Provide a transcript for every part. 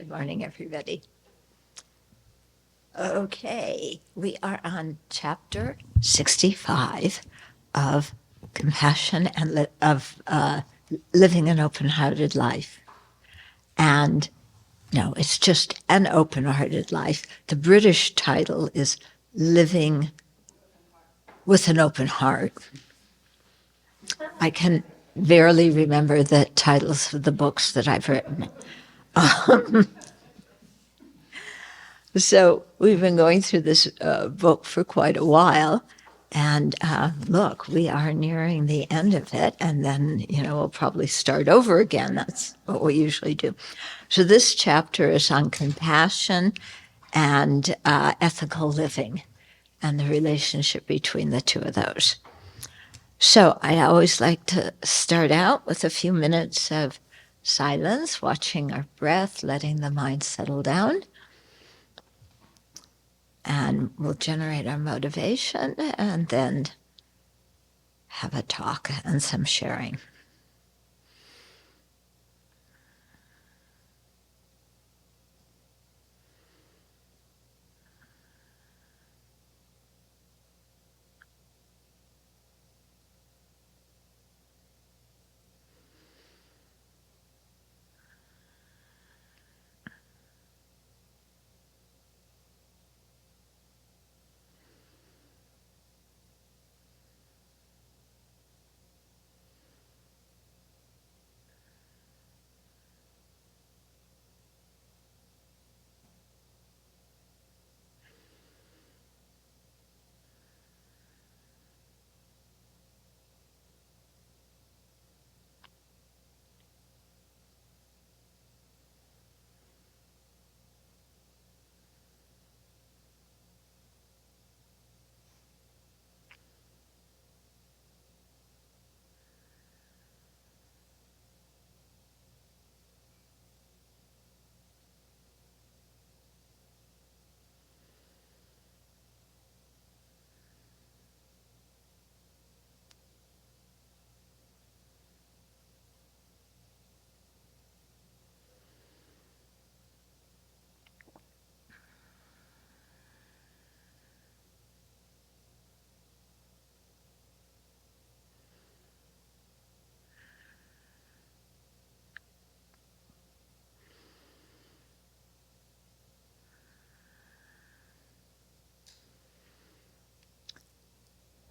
Good morning, everybody. Okay, we are on chapter 65 of compassion and living an open-hearted life. And no, it's just an open-hearted life. The British title is Living with an Open Heart. I can barely remember the titles of the books that I've written. So we've been going through this book for quite a while, and look, we are nearing the end of it, and then, we'll probably start over again. That's what we usually do. So this chapter is on compassion and ethical living and the relationship between the two of those. So I always like to start out with a few minutes of silence, watching our breath, letting the mind settle down. And we'll generate our motivation and then have a talk and some sharing.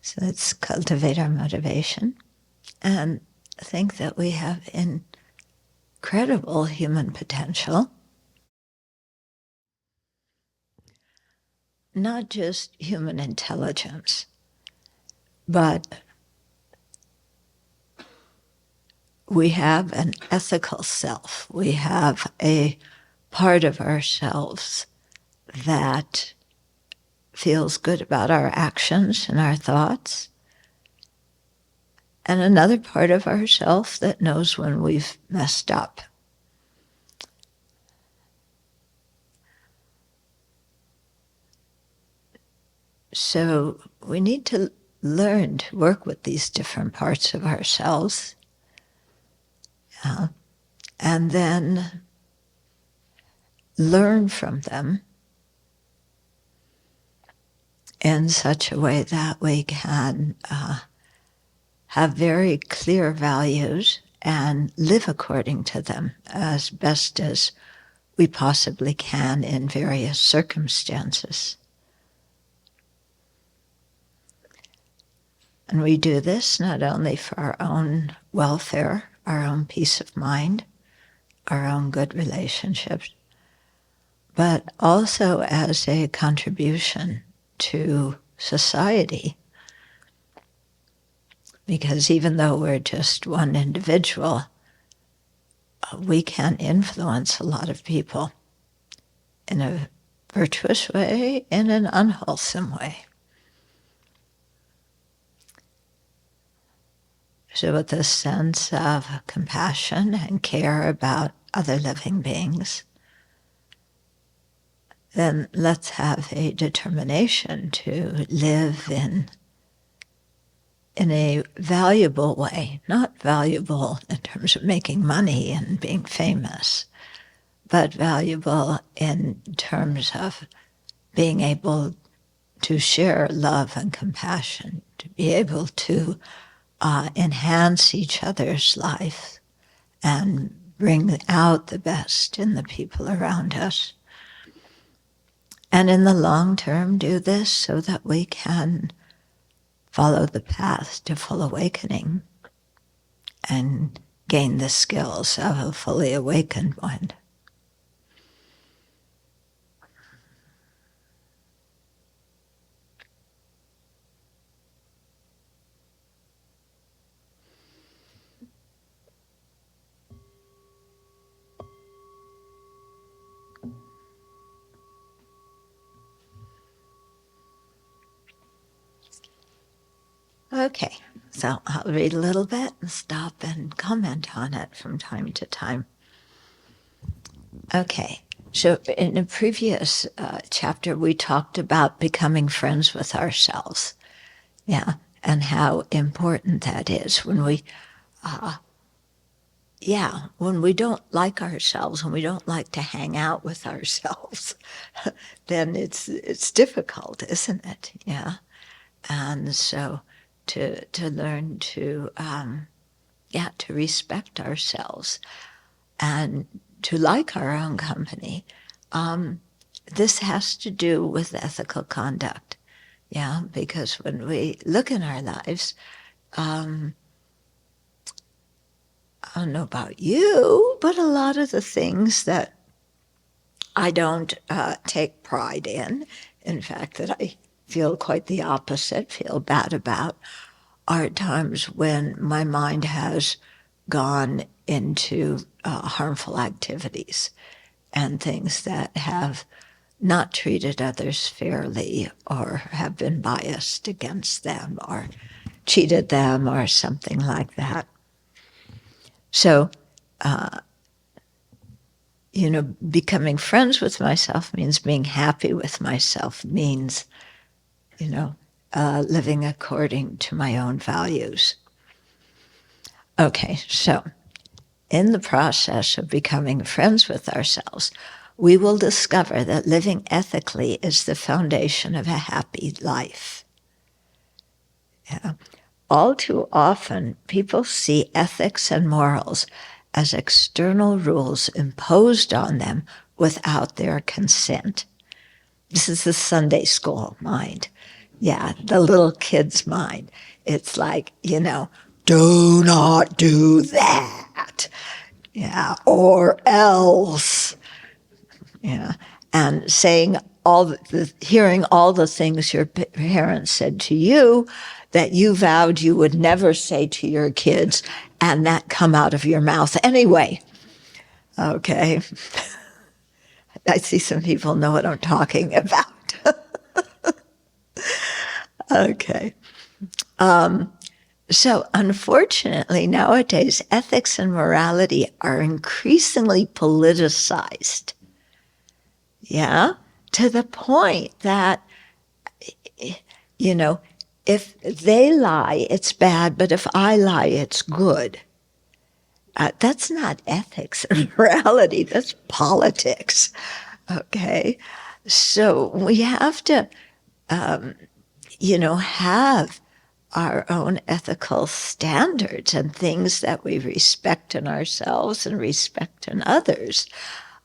So let's cultivate our motivation and think that we have incredible human potential. Not just human intelligence, but we have an ethical self. We have a part of ourselves that feels good about our actions and our thoughts, and another part of ourself that knows when we've messed up. So we need to learn to work with these different parts of ourselves, and then learn from them in such a way that we can have very clear values and live according to them as best as we possibly can in various circumstances. And we do this not only for our own welfare, our own peace of mind, our own good relationships, but also as a contribution to society. Because even though we're just one individual, we can influence a lot of people in a virtuous way, in an unwholesome way. So with a sense of compassion and care about other living beings, then let's have a determination to live in a valuable way, not valuable in terms of making money and being famous, but valuable in terms of being able to share love and compassion, to be able to enhance each other's life and bring out the best in the people around us. And in the long term, do this so that we can follow the path to full awakening and gain the skills of a fully awakened one. Okay, so I'll read a little bit and stop and comment on it from time to time. Okay, so in a previous chapter, we talked about becoming friends with ourselves, yeah, and how important that is when we, when we don't like ourselves, when we don't like to hang out with ourselves, then it's difficult, isn't it? Yeah, and so to learn to to respect ourselves and to like our own company. This has to do with ethical conduct, yeah, because when we look in our lives, I don't know about you, but a lot of the things that I don't take pride in fact, that I feel quite the opposite, feel bad about, are times when my mind has gone into harmful activities and things that have not treated others fairly or have been biased against them or cheated them or something like that. So, becoming friends with myself means being happy with myself, means, living according to my own values. Okay, so in the process of becoming friends with ourselves, we will discover that living ethically is the foundation of a happy life. Yeah. All too often, people see ethics and morals as external rules imposed on them without their consent. This is the Sunday school mind. Yeah, the little kid's mind. It's like, do not do that. Yeah, or else. Yeah, and saying hearing all the things your parents said to you that you vowed you would never say to your kids, and that come out of your mouth anyway. Okay. I see some people know what I'm talking about. Okay. So unfortunately, nowadays, ethics and morality are increasingly politicized. Yeah, to the point that, if they lie, it's bad, but if I lie, it's good. That's not ethics and morality, that's politics. Okay, so we have to, have our own ethical standards and things that we respect in ourselves and respect in others.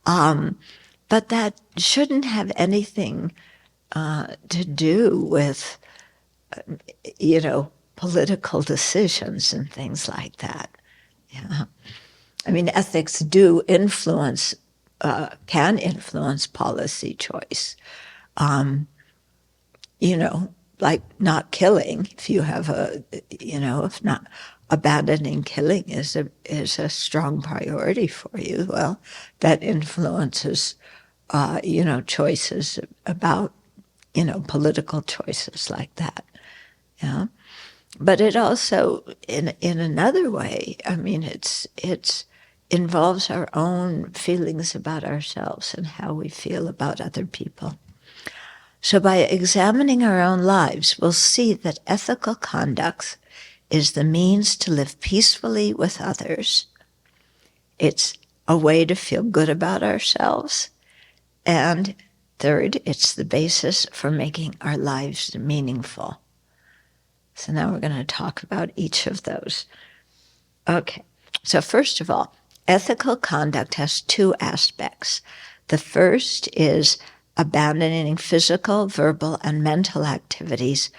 But that shouldn't have anything to do with, political decisions and things like that. Yeah. I mean, ethics do influence, can influence policy choice. Like not killing. If you have if not abandoning killing is a strong priority for you, well, that influences, choices about, political choices like that. Yeah. But it also, in another way, I mean, it's involves our own feelings about ourselves and how we feel about other people. So by examining our own lives, we'll see that ethical conduct is the means to live peacefully with others. It's a way to feel good about ourselves. And third, it's the basis for making our lives meaningful. So now we're going to talk about each of those. Okay, so first of all, ethical conduct has two aspects. The first is abandoning physical, verbal, and mental activities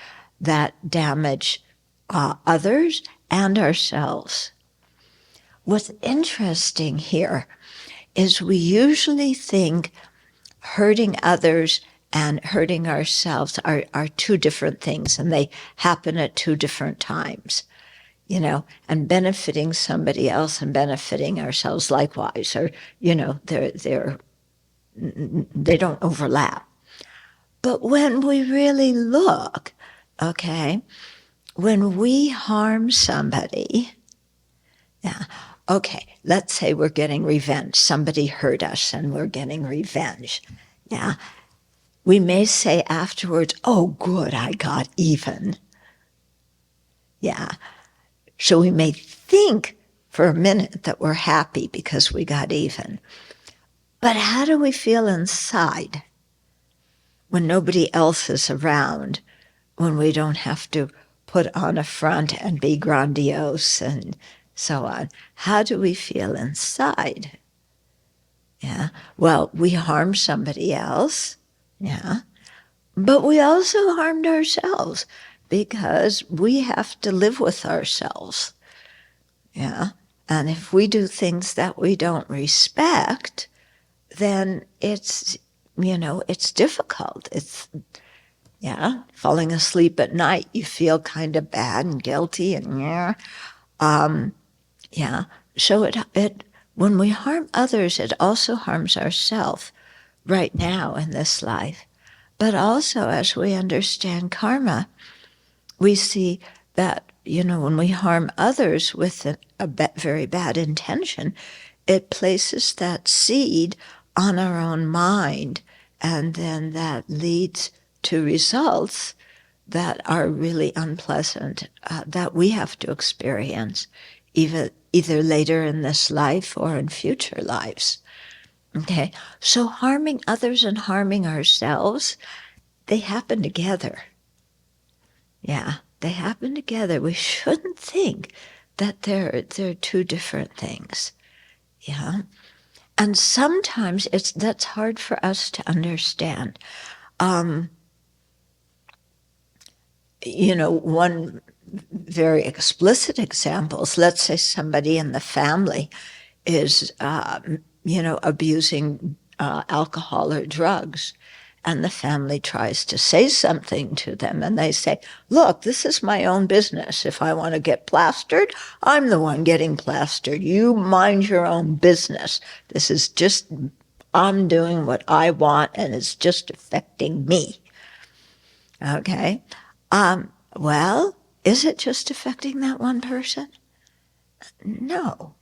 that damage others and ourselves. What's interesting here is we usually think hurting others and hurting ourselves are two different things, and they happen at two different times. And benefiting somebody else and benefiting ourselves likewise, or, they don't overlap. But when we really look, okay, when we harm somebody, let's say we're getting revenge. Somebody hurt us and we're getting revenge. We may say afterwards, oh, good, I got even. So we may think for a minute that we're happy because we got even. But how do we feel inside when nobody else is around, when we don't have to put on a front and be grandiose and so on? How do we feel inside? Well, we harmed somebody else, but we also harmed ourselves because we have to live with ourselves. And if we do things that we don't respect, then it's difficult. It's, falling asleep at night, you feel kind of bad and guilty and So when we harm others, it also harms ourselves right now in this life. But also, as we understand karma, we see that, when we harm others with a very bad intention, it places that seed on our own mind, and then that leads to results that are really unpleasant, that we have to experience either later in this life or in future lives. Okay, so harming others and harming ourselves, they happen together. They happen together. We shouldn't think that they're two different things. And sometimes that's hard for us to understand. One very explicit example is, let's say somebody in the family is, abusing alcohol or drugs, and the family tries to say something to them, and they say, look, this is my own business. If I want to get plastered, I'm the one getting plastered. You mind your own business. This is just, I'm doing what I want, and it's just affecting me. Okay? Well, is it just affecting that one person? No.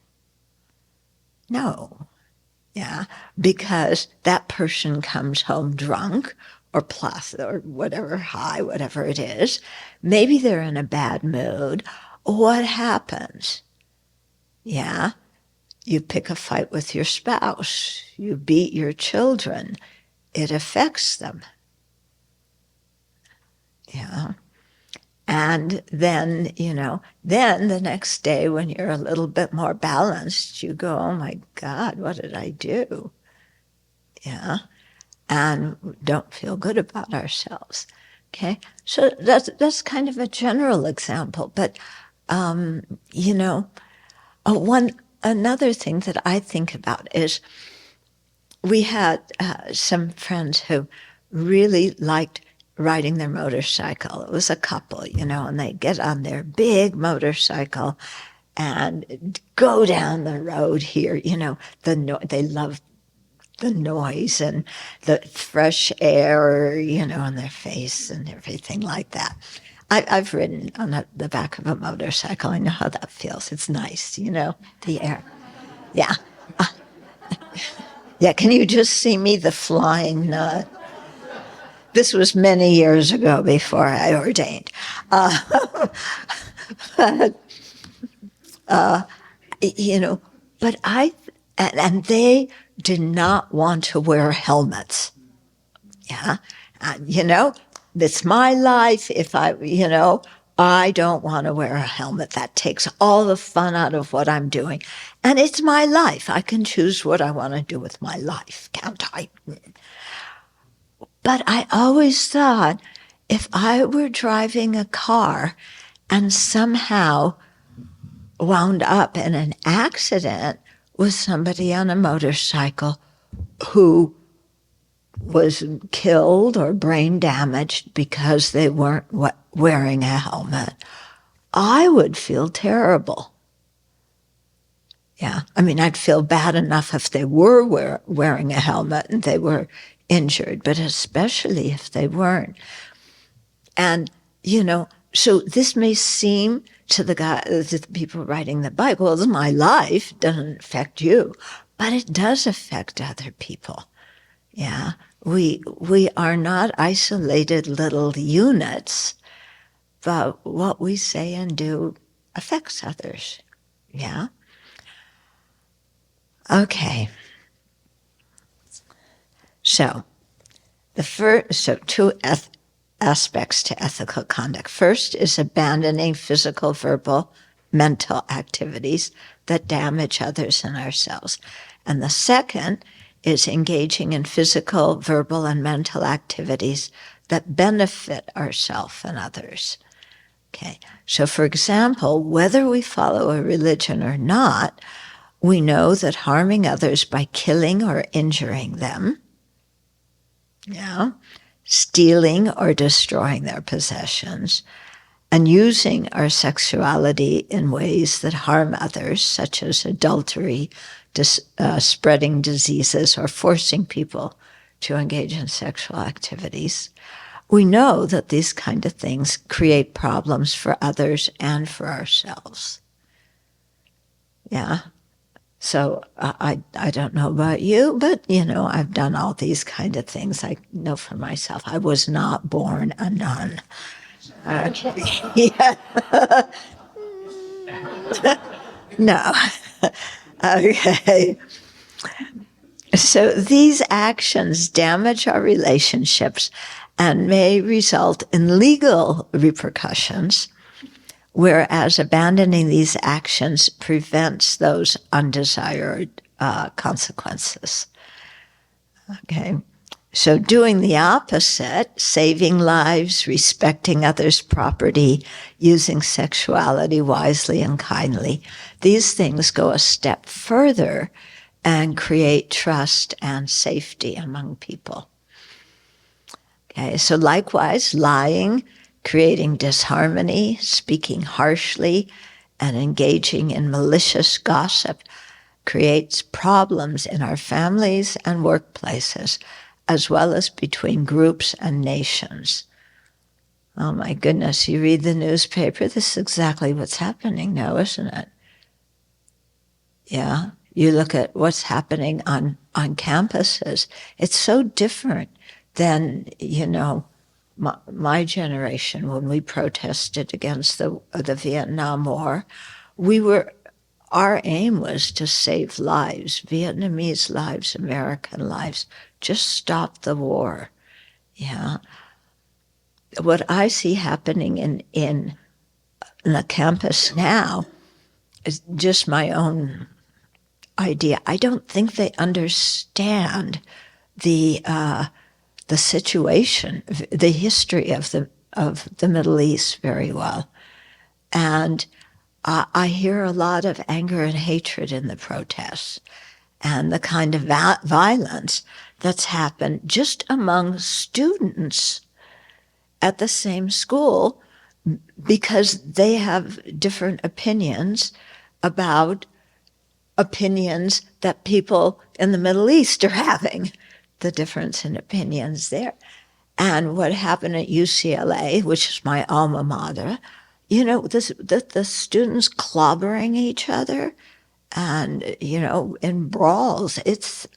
Because that person comes home drunk or plastered or whatever, high, whatever it is. Maybe they're in a bad mood. What happens? You pick a fight with your spouse. You beat your children. It affects them. And then, then the next day when you're a little bit more balanced, you go, oh my God, what did I do? And don't feel good about ourselves. Okay? So that's kind of a general example. But, another thing that I think about is we had some friends who really liked riding their motorcycle. It was a couple, and they get on their big motorcycle and go down the road here. They love the noise and the fresh air, on their face and everything like that. I've ridden on the back of a motorcycle. I know how that feels. It's nice, the air. Yeah. Can you just see me, the flying nut? This was many years ago before I ordained. But and they did not want to wear helmets. Yeah. It's my life. If I don't want to wear a helmet. That takes all the fun out of what I'm doing. And it's my life. I can choose what I want to do with my life, can't I? But I always thought, if I were driving a car and somehow wound up in an accident with somebody on a motorcycle who was killed or brain damaged because they weren't wearing a helmet, I would feel terrible. Yeah, I mean, I'd feel bad enough if they were wearing a helmet and they were injured, but especially if they weren't. And, so this may seem to the people writing the Bible, well, my life doesn't affect you, but it does affect other people. Yeah, we are not isolated little units, but what we say and do affects others. Yeah. Okay. So two aspects to ethical conduct. First is abandoning physical, verbal, mental activities that damage others and ourselves. And the second is engaging in physical, verbal, and mental activities that benefit ourselves and others. Okay, so for example, whether we follow a religion or not, we know that harming others by killing or injuring them, stealing or destroying their possessions, and using our sexuality in ways that harm others, such as adultery, spreading diseases, or forcing people to engage in sexual activities. We know that these kind of things create problems for others and for ourselves. Yeah. So I don't know about you, but, I've done all these kind of things. I know for myself, I was not born a nun. Yeah. No. Okay. So these actions damage our relationships and may result in legal repercussions, whereas abandoning these actions prevents those undesired consequences. Okay. So doing the opposite, saving lives, respecting others' property, using sexuality wisely and kindly, these things go a step further and create trust and safety among people. Okay, so likewise, lying, creating disharmony, speaking harshly, and engaging in malicious gossip creates problems in our families and workplaces, as well as between groups and nations. Oh my goodness, you read the newspaper, this is exactly what's happening now, isn't it? Yeah, you look at what's happening on campuses. It's so different than, my generation when we protested against the Vietnam War. Our aim was to save lives, Vietnamese lives, American lives, just stop the war. Yeah. What I see happening in the campus now is just my own idea. I don't think they understand the situation, the history of the Middle East very well, and I hear a lot of anger and hatred in the protests, and the kind of violence that's happened just among students at the same school because they have different opinions about opinions that people in the Middle East are having, the difference in opinions there. And what happened at UCLA, which is my alma mater, the students clobbering each other and, in brawls. It's,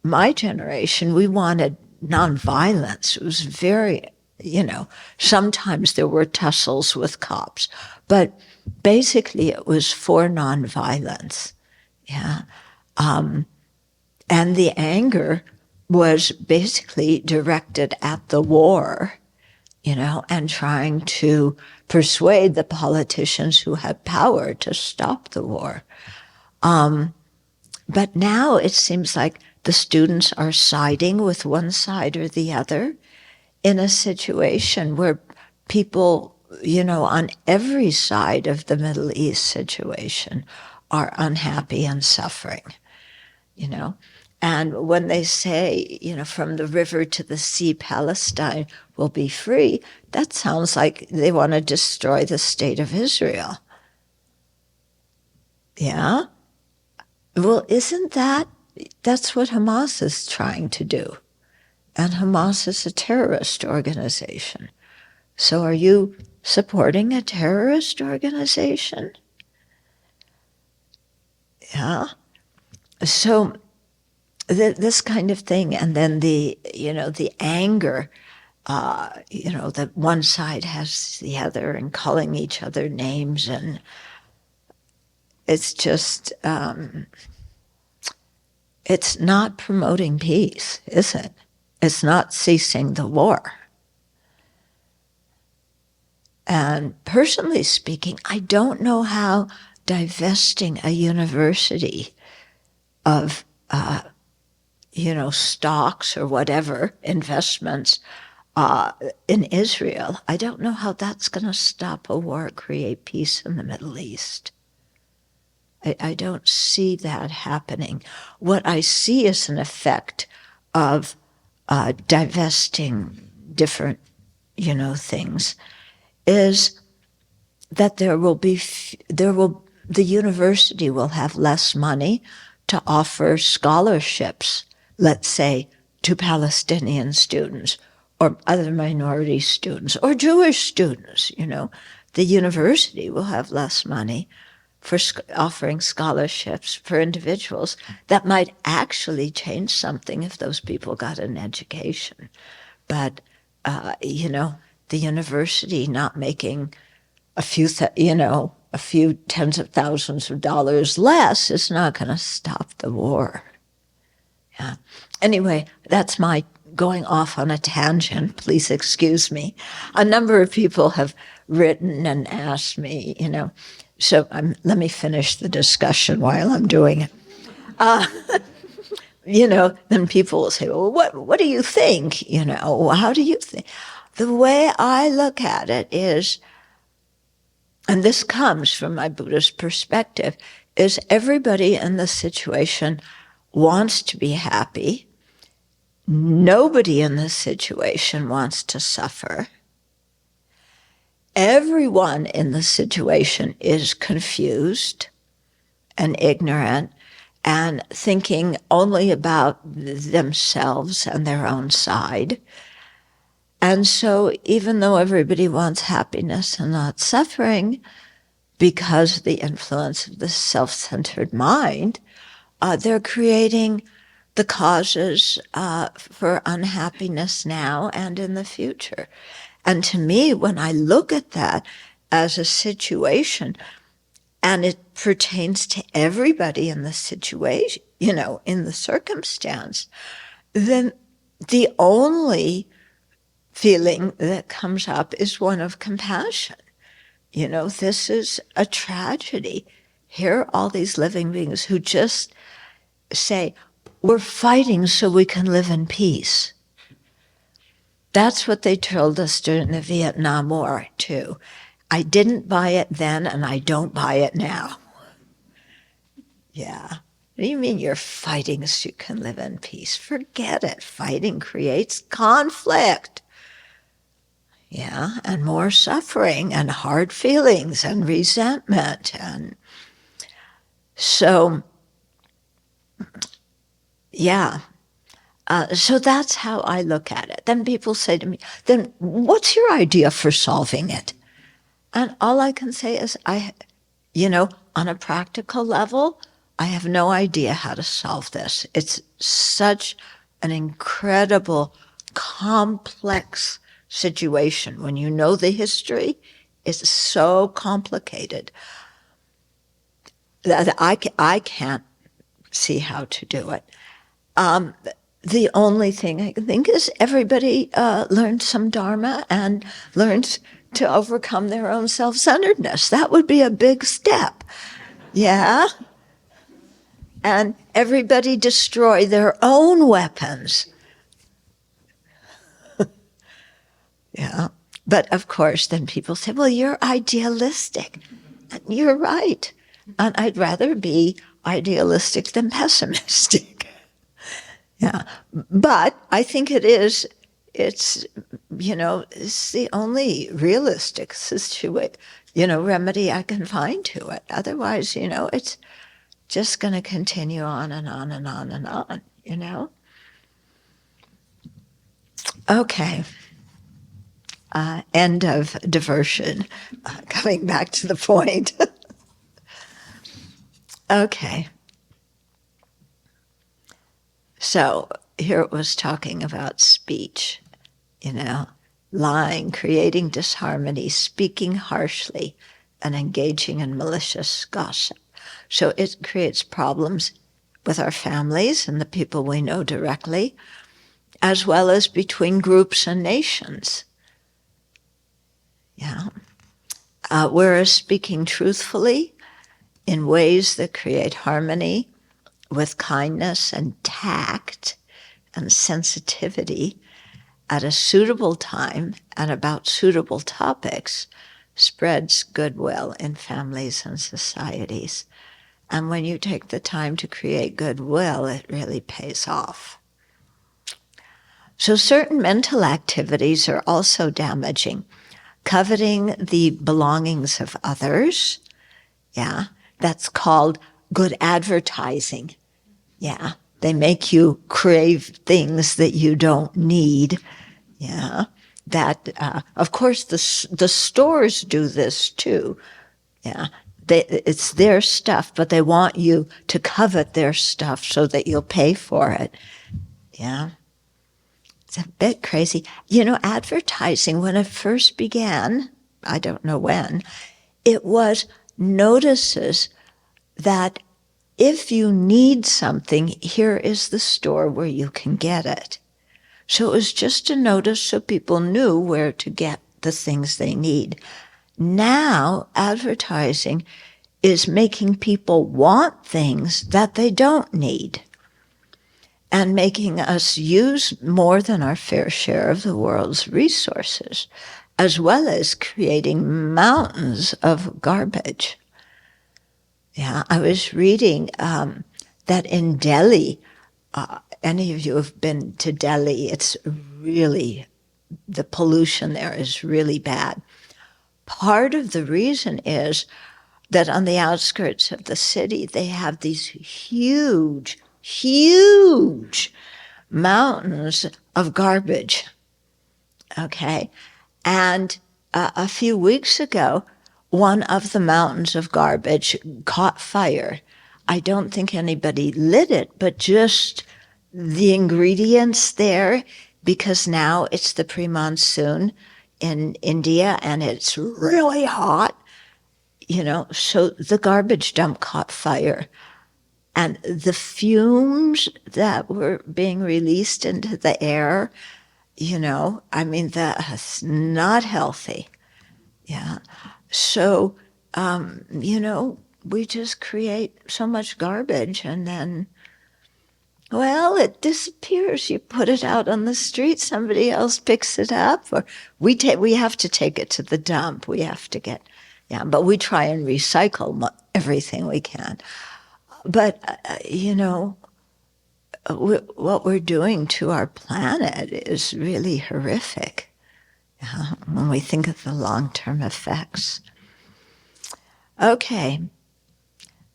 my generation, we wanted nonviolence. It was very Sometimes there were tussles with cops, but basically it was for nonviolence. Yeah. And the anger was basically directed at the war, and trying to persuade the politicians who had power to stop the war. But now it seems like the students are siding with one side or the other in a situation where people, on every side of the Middle East situation are unhappy and suffering, And when they say, from the river to the sea, Palestine will be free, that sounds like they want to destroy the state of Israel. Yeah? Well, that's what Hamas is trying to do. And Hamas is a terrorist organization. So are you supporting a terrorist organization? Yeah. So this kind of thing, and then the anger, that one side has the other and calling each other names, and it's just, it's not promoting peace, is it? It's not ceasing the war. And personally speaking, I don't know how divesting a university of, stocks or whatever, investments in Israel, I don't know how that's going to stop a war, create peace in the Middle East. I don't see that happening. What I see is an effect of divesting different, things, is that the university will have less money to offer scholarships, let's say, to Palestinian students or other minority students or Jewish students. The university will have less money for offering scholarships for individuals that might actually change something if those people got an education. But, the university not making a few tens of thousands of dollars less is not going to stop the war. Yeah. Anyway, that's my going off on a tangent. Please excuse me. A number of people have written and asked me, so let me finish the discussion while I'm doing it. Then people will say, well, what do you think? How do you think? The way I look at it is, and this comes from my Buddhist perspective, is everybody in the situation wants to be happy. Nobody in this situation wants to suffer. Everyone in the situation is confused and ignorant and thinking only about themselves and their own side. And so even though everybody wants happiness and not suffering, because of the influence of the self-centered mind, they're creating the causes for unhappiness now and in the future. And to me, when I look at that as a situation, and it pertains to everybody in the situation, in the circumstance, then the only feeling that comes up is one of compassion. This is a tragedy. Here are all these living beings who just say, we're fighting so we can live in peace. That's what they told us during the Vietnam War, too. I didn't buy it then, and I don't buy it now. Yeah. What do you mean you're fighting so you can live in peace? Forget it. Fighting creates conflict. Yeah, and more suffering and hard feelings and resentment. And so, yeah. So that's how I look at it. Then people say to me, then what's your idea for solving it? And all I can say is, on a practical level, I have no idea how to solve this. It's such an incredible, complex situation, when you know the history, is so complicated that I can't see how to do it. The only thing I can think is everybody learns some Dharma and learns to overcome their own self-centeredness. That would be a big step. Yeah? And everybody destroy their own weapons. Yeah. But of course, then people say, well, you're idealistic. And you're right. And I'd rather be idealistic than pessimistic. Yeah. But I think it's the only realistic remedy I can find to it. Otherwise, it's just going to continue on and on and on and on, Okay. End of diversion. Coming back to the point. Okay. So here it was talking about speech, lying, creating disharmony, speaking harshly, and engaging in malicious gossip. So it creates problems with our families and the people we know directly, as well as between groups and nations. Yeah. Whereas speaking truthfully in ways that create harmony with kindness and tact and sensitivity at a suitable time and about suitable topics spreads goodwill in families and societies. And when you take the time to create goodwill, it really pays off. So certain mental activities are also damaging. Coveting the belongings of others, that's called good advertising. Yeah, they make you crave things that you don't need. Yeah, that of course the stores do this too. Yeah, it's their stuff, but they want you to covet their stuff so that you'll pay for it. Yeah, it's a bit crazy. Advertising, when it first began, I don't know when, it was notices that if you need something, here is the store where you can get it. So it was just a notice so people knew where to get the things they need. Now, advertising is making people want things that they don't need and making us use more than our fair share of the world's resources, as well as creating mountains of garbage. Yeah, I was reading that in Delhi, any of you have been to Delhi, it's really, the pollution there is really bad. Part of the reason is that on the outskirts of the city, they have these huge mountains of garbage, okay? And a few weeks ago, one of the mountains of garbage caught fire. I don't think anybody lit it, but just the ingredients there, because now it's the pre-monsoon in India and it's really hot, so the garbage dump caught fire. And the fumes that were being released into the air, that's not healthy. Yeah. So, we just create so much garbage and then, well, it disappears. You put it out on the street, somebody else picks it up, or we have to take it to the dump. We have to but we try and recycle everything we can. But, what we're doing to our planet is really horrific. When we think of the long-term effects. Okay,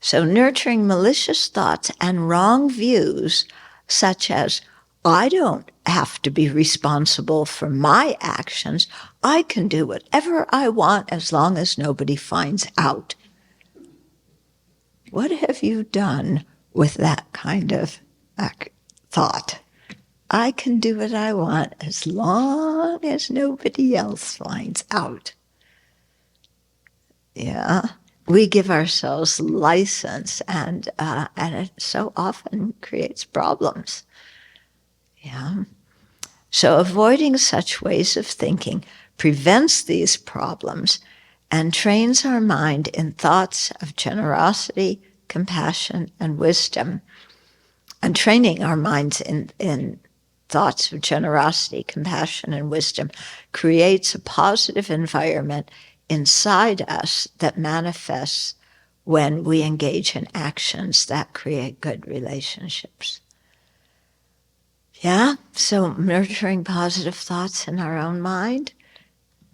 so nurturing malicious thoughts and wrong views, such as, I don't have to be responsible for my actions, I can do whatever I want as long as nobody finds out. What have you done with that kind of thought? I can do what I want as long as nobody else finds out. Yeah. We give ourselves license, and it so often creates problems. Yeah. So avoiding such ways of thinking prevents these problems and trains our mind in thoughts of generosity, compassion, and wisdom. And training our minds in thoughts of generosity, compassion, and wisdom creates a positive environment inside us that manifests when we engage in actions that create good relationships. Yeah, so nurturing positive thoughts in our own mind,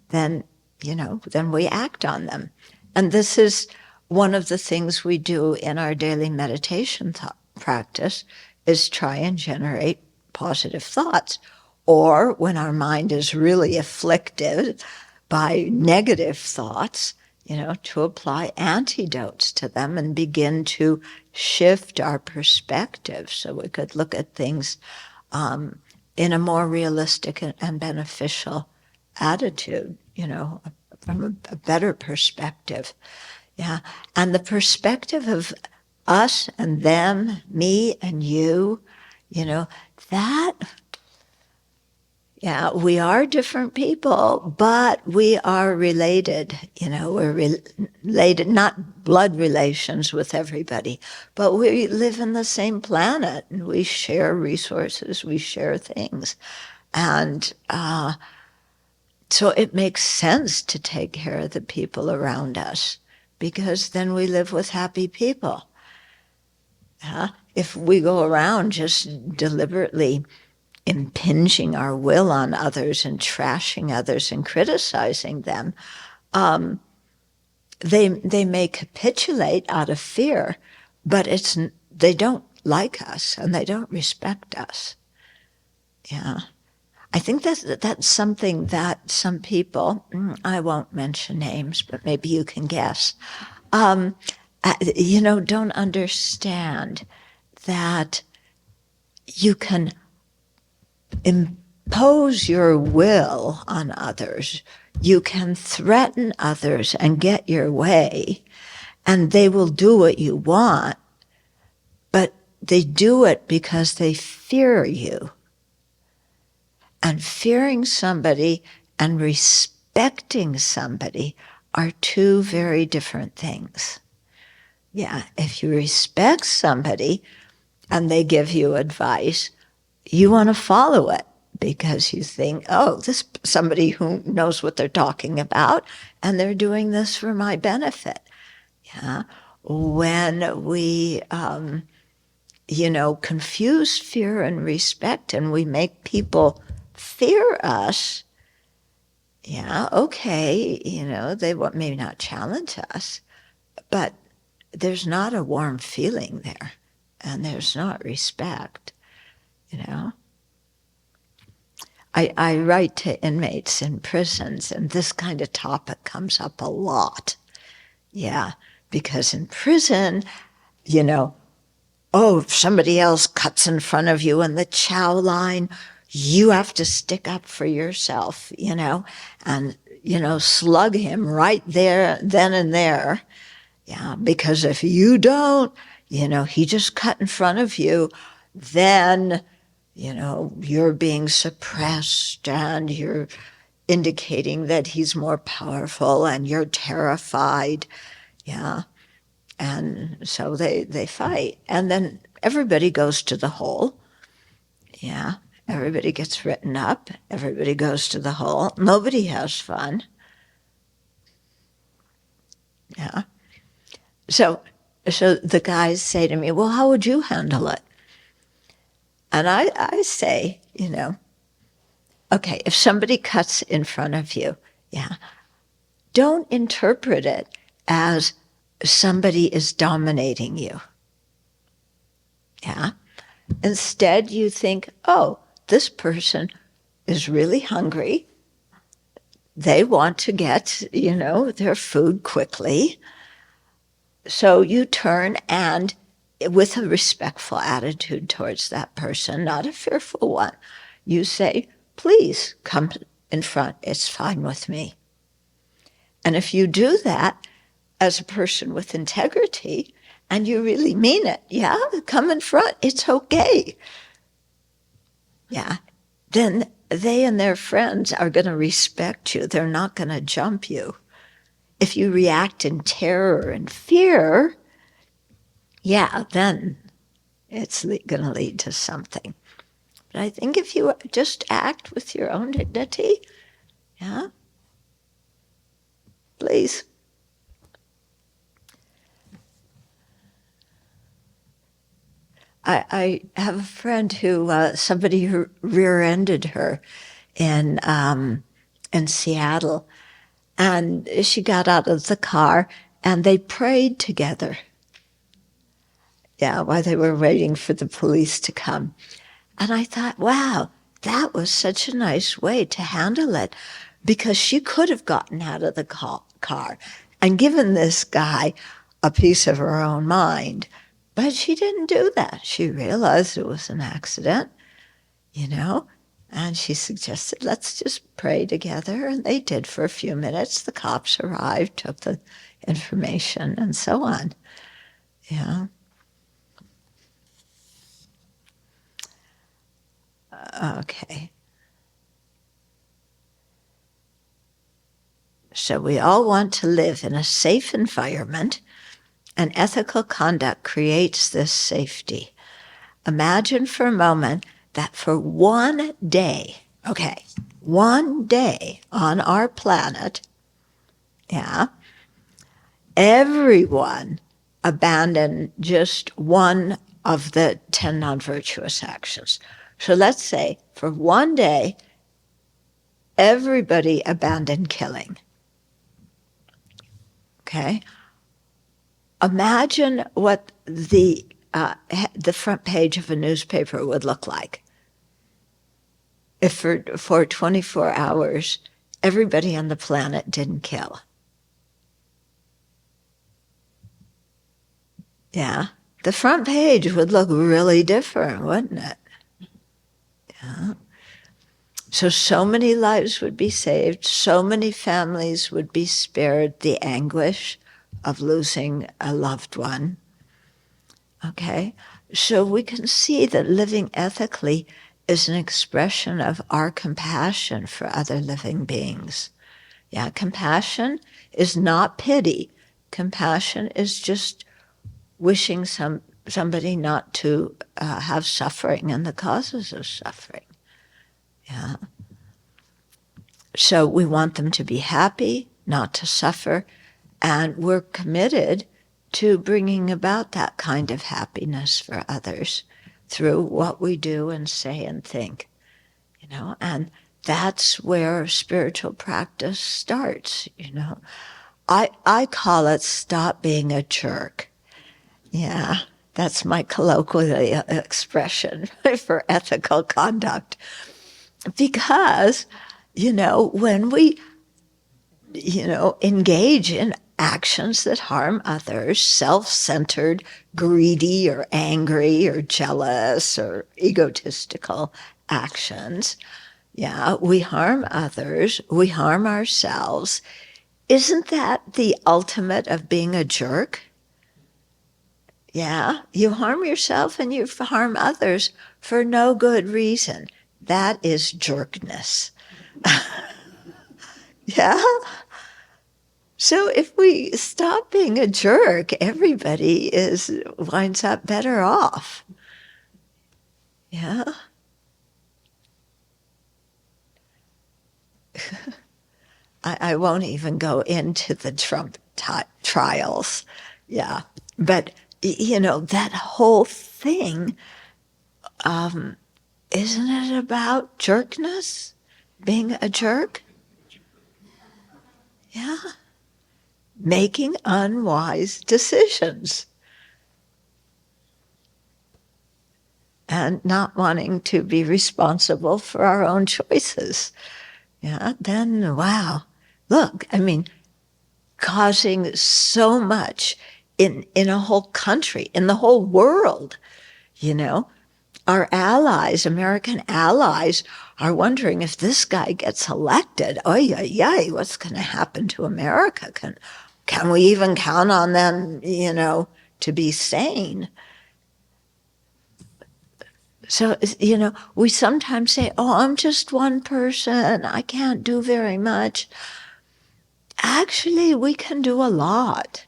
then we act on them. And this is one of the things we do in our daily meditation practice, is try and generate positive thoughts. Or when our mind is really afflicted by negative thoughts, to apply antidotes to them and begin to shift our perspective so we could look at things in a more realistic and beneficial attitude, from a better perspective. Yeah. And the perspective of us and them, me and you, that, yeah, we are different people, but we are related. We're related, not blood relations with everybody, but we live in the same planet, and we share resources, we share things. And so it makes sense to take care of the people around us, because then we live with happy people. If we go around just deliberately impinging our will on others and trashing others and criticizing them, they may capitulate out of fear, but they don't like us and they don't respect us. Yeah. I think that's something that some people, I won't mention names, but maybe you can guess, don't understand that you can impose your will on others. You can threaten others and get your way, and they will do what you want, but they do it because they fear you. And fearing somebody and respecting somebody are two very different things. Yeah, if you respect somebody and they give you advice, you want to follow it because you think, oh, this somebody who knows what they're talking about, and they're doing this for my benefit. Yeah, when we confuse fear and respect, and we make people fear us, yeah, okay, they maybe not challenge us, but there's not a warm feeling there, and there's not respect, I write to inmates in prisons, and this kind of topic comes up a lot. Yeah, because in prison, if somebody else cuts in front of you in the chow line, you have to stick up for yourself, and, slug him right there, then and there. Yeah, because if you don't, he just cut in front of you, then, you're being suppressed and you're indicating that he's more powerful and you're terrified. Yeah. And so they fight. And then everybody goes to the hole. Yeah. Everybody gets written up. Everybody goes to the hole. Nobody has fun. Yeah. So the guys say to me, well, how would you handle it? And I say, okay, if somebody cuts in front of you, yeah, don't interpret it as somebody is dominating you. Yeah. Instead, you think, oh, this person is really hungry. They want to get, their food quickly. So you turn and with a respectful attitude towards that person, not a fearful one. You say, please come in front, it's fine with me. And if you do that as a person with integrity, and you really mean it, yeah, come in front, it's okay. Yeah, then they and their friends are going to respect you. They're not going to jump you. If you react in terror and fear, yeah, then it's going to lead to something. But I think if you just act with your own dignity, yeah, please. I have a friend who, somebody who rear-ended her in Seattle, and she got out of the car and they prayed together. Yeah, while they were waiting for the police to come. And I thought, wow, that was such a nice way to handle it, because she could have gotten out of the car and given this guy a piece of her own mind. But she didn't do that. She realized it was an accident, and she suggested, let's just pray together. And they did for a few minutes. The cops arrived, took the information, and so on. Yeah. Okay. So we all want to live in a safe environment, and ethical conduct creates this safety. Imagine for a moment that for one day on our planet, yeah, everyone abandoned just one of the 10 non-virtuous actions. So let's say for one day, everybody abandoned killing. Okay? Imagine what the front page of a newspaper would look like if for 24 hours, everybody on the planet didn't kill. Yeah, the front page would look really different, wouldn't it? Yeah. So many lives would be saved, so many families would be spared the anguish of losing a loved one. Okay? So we can see that living ethically is an expression of our compassion for other living beings. Yeah, compassion is not pity. Compassion is just wishing somebody not to have suffering and the causes of suffering. Yeah. So we want them to be happy, not to suffer, and we're committed to bringing about that kind of happiness for others through what we do and say and think, and that's where spiritual practice starts, I call it stop being a jerk. Yeah, that's my colloquial expression for ethical conduct. Because, when we, engage in actions that harm others, self-centered, greedy or angry or jealous or egotistical actions, yeah, we harm others, we harm ourselves. Isn't that the ultimate of being a jerk? Yeah, you harm yourself and you harm others for no good reason. That is jerkness. Yeah? So if we stop being a jerk, everybody winds up better off. Yeah? I won't even go into the Trump trials. Yeah. But, that whole thing, isn't it about jerkness? Being a jerk? Yeah. Making unwise decisions. And not wanting to be responsible for our own choices. Yeah, then, wow. Look, causing so much in a whole country, in the whole world, you know. Our allies, American allies, are wondering if this guy gets elected, oy, oy, oy, what's going to happen to America? Can we even count on them, you know, to be sane? So, you know, we sometimes say, oh, I'm just one person, I can't do very much. Actually, we can do a lot.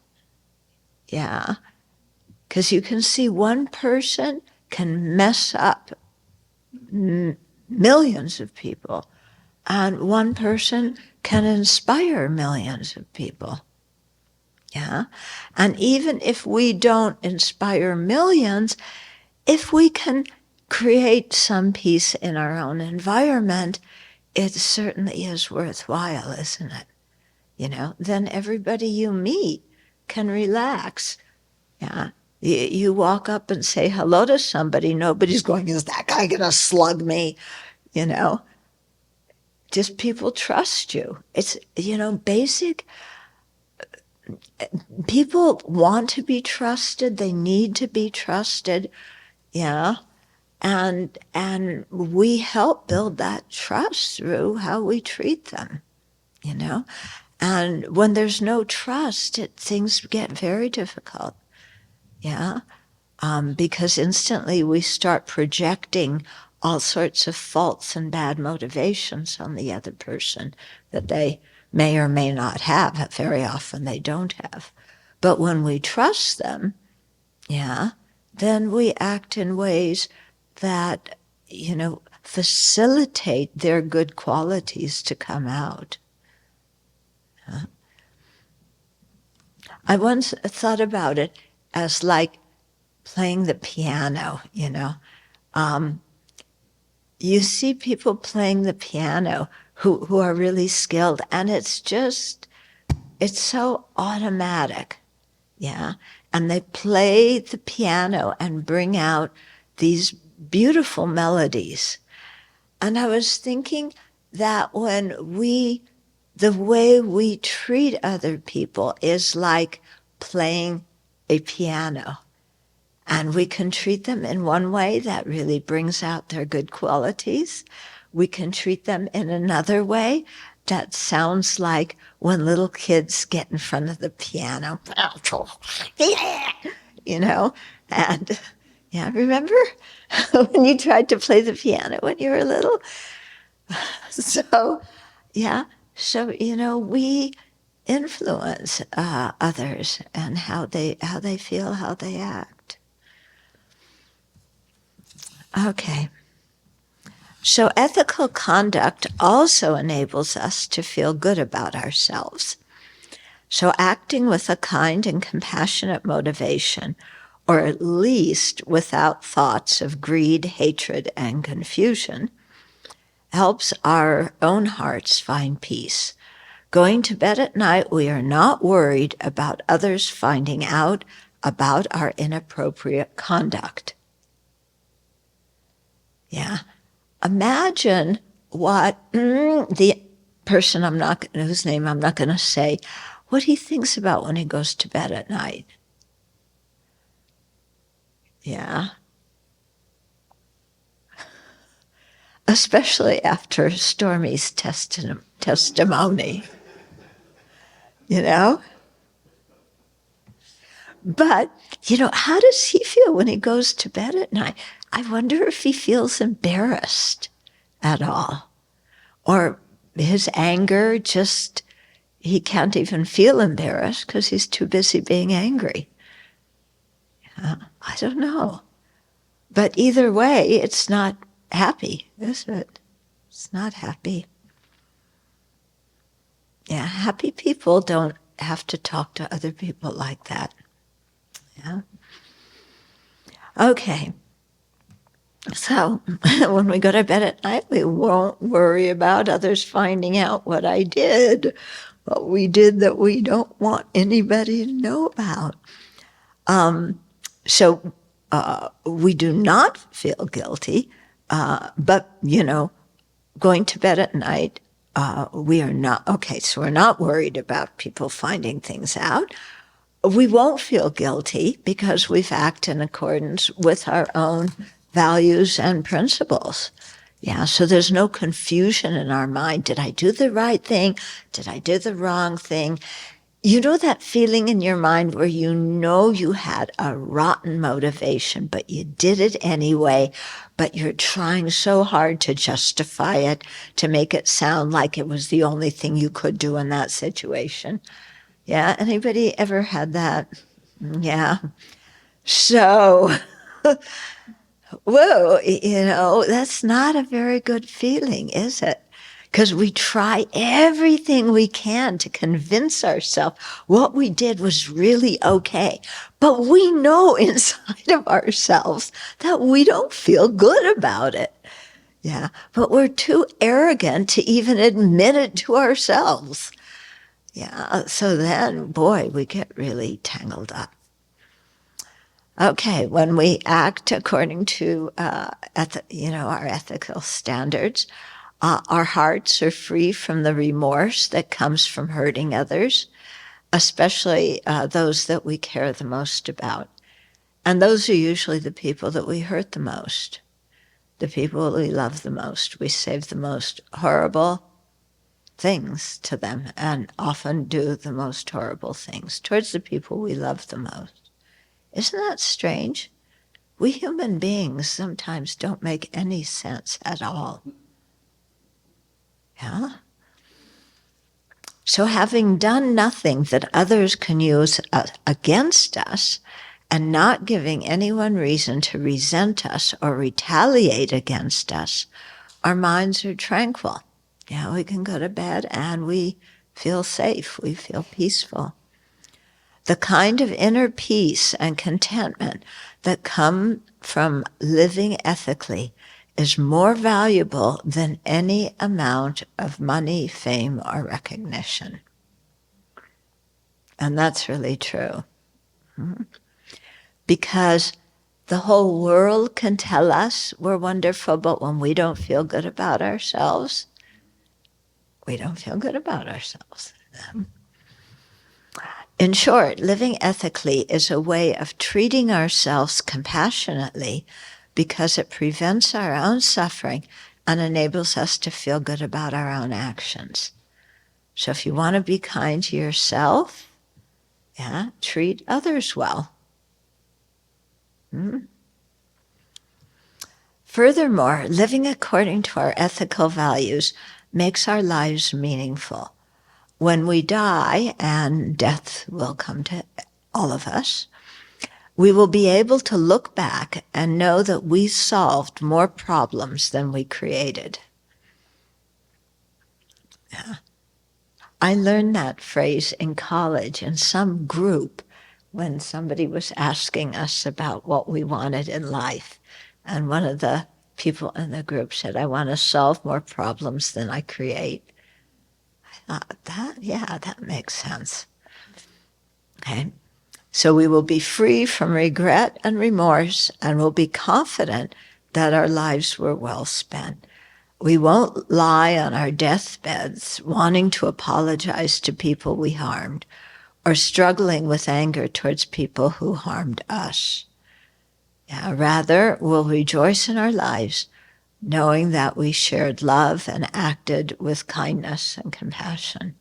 Yeah. Because you can see one person can mess up millions of people, and one person can inspire millions of people. Yeah. And even if we don't inspire millions, if we can create some peace in our own environment, it certainly is worthwhile, isn't it? You know, then everybody you meet can relax. Yeah. You walk up and say hello to somebody, nobody's going, is that guy going to slug me? You know, just people trust you. It's, you know, basic. People want to be trusted. They need to be trusted. Yeah. And we help build that trust through how we treat them, you know. And when there's no trust, things get very difficult. Yeah. Because instantly we start projecting all sorts of faults and bad motivations on the other person that they may or may not have. Very often they don't have. But when we trust them, yeah, then we act in ways that, you know, facilitate their good qualities to come out. I once thought about it as like playing the piano, you know. You see people playing the piano who are really skilled, and it's so automatic, yeah. And they play the piano and bring out these beautiful melodies. And I was thinking that the way we treat other people is like playing a piano. And we can treat them in one way that really brings out their good qualities. We can treat them in another way that sounds like when little kids get in front of the piano, you know, and yeah, remember when you tried to play the piano when you were little? So, yeah, so, you know, we influence others and how they feel, how they act. Okay. So ethical conduct also enables us to feel good about ourselves. So acting with a kind and compassionate motivation, or at least without thoughts of greed, hatred, and confusion, helps our own hearts find peace. Going to bed at night, we are not worried about others finding out about our inappropriate conduct. Yeah. Imagine what the person whose name I'm not going to say, what he thinks about when he goes to bed at night. Yeah. Especially after Stormy's testimony. You know? But, you know, how does he feel when he goes to bed at night? I wonder if he feels embarrassed at all. Or his anger he can't even feel embarrassed because he's too busy being angry. I don't know. But either way, it's not happy, is it? It's not happy. Yeah, happy people don't have to talk to other people like that. Yeah. Okay. So when we go to bed at night, we won't worry about others finding out what we did that we don't want anybody to know about. So we do not feel guilty, but, you know, going to bed at night, we are not, okay, so we're not worried about people finding things out. we won't feel guilty because we've acted in accordance with our own values and principles. Yeah, so there's no confusion in our mind. Did I do the right thing? Did I do the wrong thing? You know that feeling in your mind where you know you had a rotten motivation, but you did it anyway, but you're trying so hard to justify it, to make it sound like it was the only thing you could do in that situation. Yeah, anybody ever had that? Yeah. So, whoa, that's not a very good feeling, is it? Because we try everything we can to convince ourselves what we did was really okay. But we know inside of ourselves that we don't feel good about it. Yeah, but we're too arrogant to even admit it to ourselves. Yeah, so then, boy, we get really tangled up. Okay, when we act according to our ethical standards, our hearts are free from the remorse that comes from hurting others, especially those that we care the most about. And those are usually the people that we hurt the most, the people we love the most. We say the most horrible things to them and often do the most horrible things towards the people we love the most. Isn't that strange? We human beings sometimes don't make any sense at all. Yeah? So having done nothing that others can use against us and not giving anyone reason to resent us or retaliate against us, our minds are tranquil. Yeah, we can go to bed and we feel safe, we feel peaceful. The kind of inner peace and contentment that come from living ethically is more valuable than any amount of money, fame, or recognition. And that's really true. Because the whole world can tell us we're wonderful, but when we don't feel good about ourselves, we don't feel good about ourselves. In short, living ethically is a way of treating ourselves compassionately because it prevents our own suffering and enables us to feel good about our own actions. So if you want to be kind to yourself, treat others well. Furthermore, living according to our ethical values makes our lives meaningful. When we die, and death will come to all of us, we will be able to look back and know that we solved more problems than we created. Yeah. I learned that phrase in college in some group when somebody was asking us about what we wanted in life. And one of the people in the group said, I want to solve more problems than I create. I thought, that makes sense. Okay. So we will be free from regret and remorse and will be confident that our lives were well spent. We won't lie on our deathbeds wanting to apologize to people we harmed or struggling with anger towards people who harmed us. Rather, we'll rejoice in our lives knowing that we shared love and acted with kindness and compassion.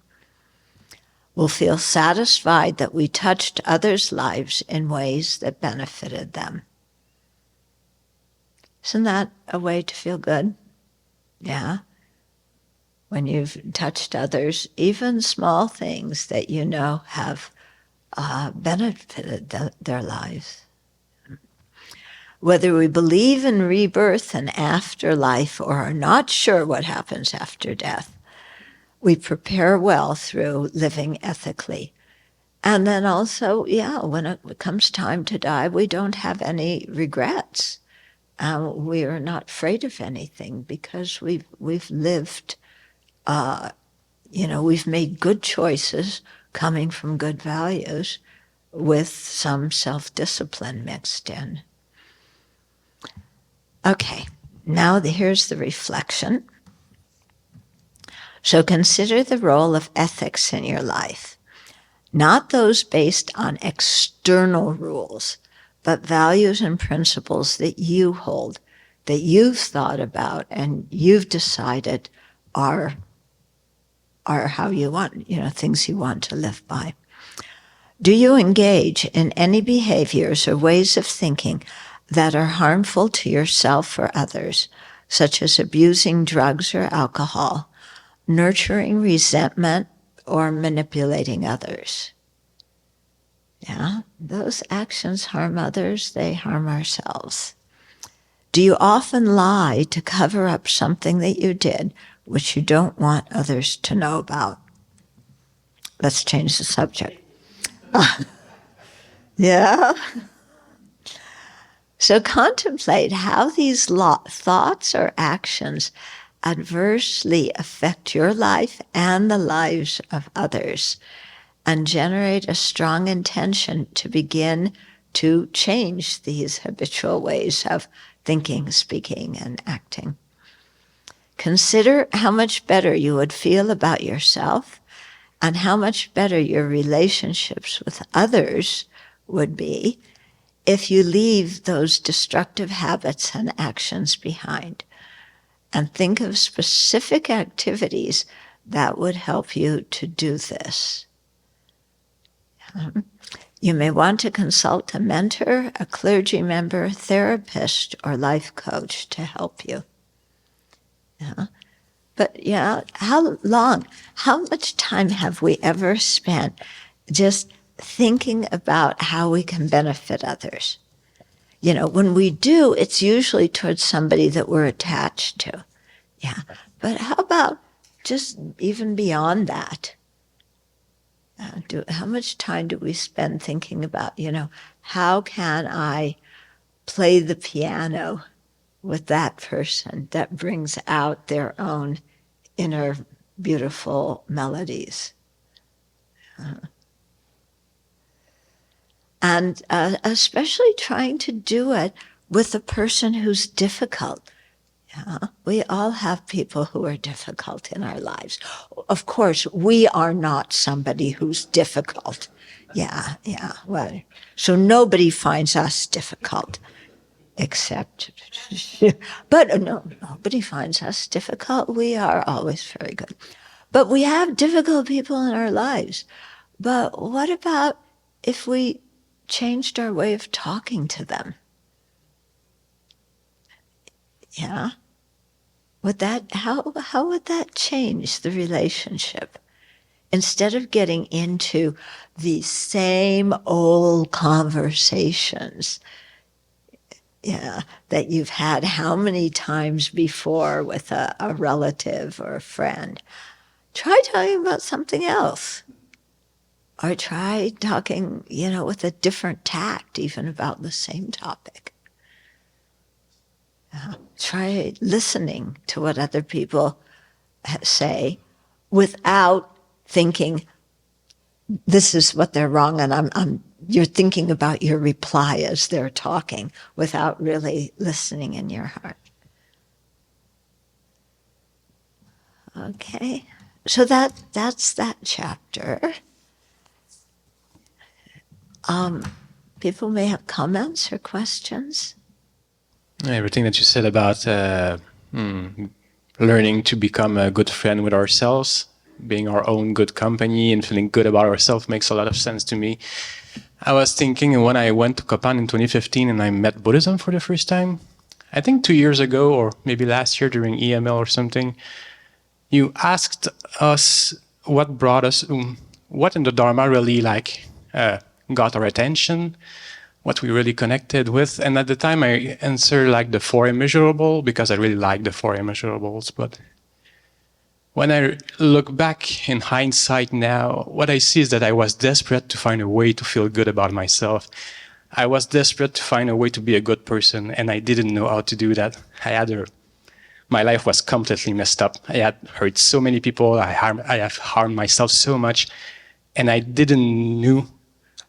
We'll feel satisfied that we touched others' lives in ways that benefited them. Isn't that a way to feel good? Yeah. When you've touched others, even small things that you know have benefited their lives. Whether we believe in rebirth and afterlife or are not sure what happens after death, we prepare well through living ethically. And then also, when it comes time to die, we don't have any regrets. We are not afraid of anything because we've lived, we've made good choices coming from good values with some self-discipline mixed in. Okay, now here's the reflection. So consider the role of ethics in your life. not those based on external rules, but values and principles that you hold, that you've thought about and you've decided are how you want, things you want to live by. Do you engage in any behaviors or ways of thinking that are harmful to yourself or others, such as abusing drugs or alcohol, nurturing resentment, or manipulating others? Yeah, those actions harm others, they harm ourselves. Do you often lie to cover up something that you did which you don't want others to know about? Let's change the subject. Yeah. So contemplate how these thoughts or actions adversely affect your life and the lives of others, and generate a strong intention to begin to change these habitual ways of thinking, speaking, and acting. Consider how much better you would feel about yourself and how much better your relationships with others would be if you leave those destructive habits and actions behind, and think of specific activities that would help you to do this. You may want to consult a mentor, a clergy member, therapist, or life coach to help you. Yeah. But how much time have we ever spent just thinking about how we can benefit others? When we do, it's usually towards somebody that we're attached to. Yeah. But how about just even beyond that? How much time do we spend thinking about, how can I play the piano with that person that brings out their own inner beautiful melodies? And especially trying to do it with a person who's difficult. Yeah, we all have people who are difficult in our lives. Of course, we are not somebody who's difficult. Yeah. Well, so nobody finds us difficult, except, but no, nobody finds us difficult. We are always very good. But we have difficult people in our lives. But what about if we changed our way of talking to them? Yeah. How would that change the relationship? Instead of getting into the same old conversations, that you've had how many times before with a relative or a friend, try talking about something else. Or try talking, with a different tact, even about the same topic. Try listening to what other people say without thinking, this is what they're wrong, and you're thinking about your reply as they're talking without really listening in your heart. Okay, so that's that chapter. People may have comments or questions. Everything that you said about learning to become a good friend with ourselves, being our own good company and feeling good about ourselves makes a lot of sense to me. I was thinking when I went to Kopan in 2015 and I met Buddhism for the first time, I think 2 years ago or maybe last year during EML or something, you asked us what brought us, what in the Dharma really got our attention, what we really connected with. And at the time I answered the four immeasurable because I really like the four immeasurables. But when I look back in hindsight now, what I see is that I was desperate to find a way to feel good about myself. I was desperate to find a way to be a good person, and I didn't know how to do that. My life was completely messed up. I had hurt so many people. I have harmed myself so much, and I didn't know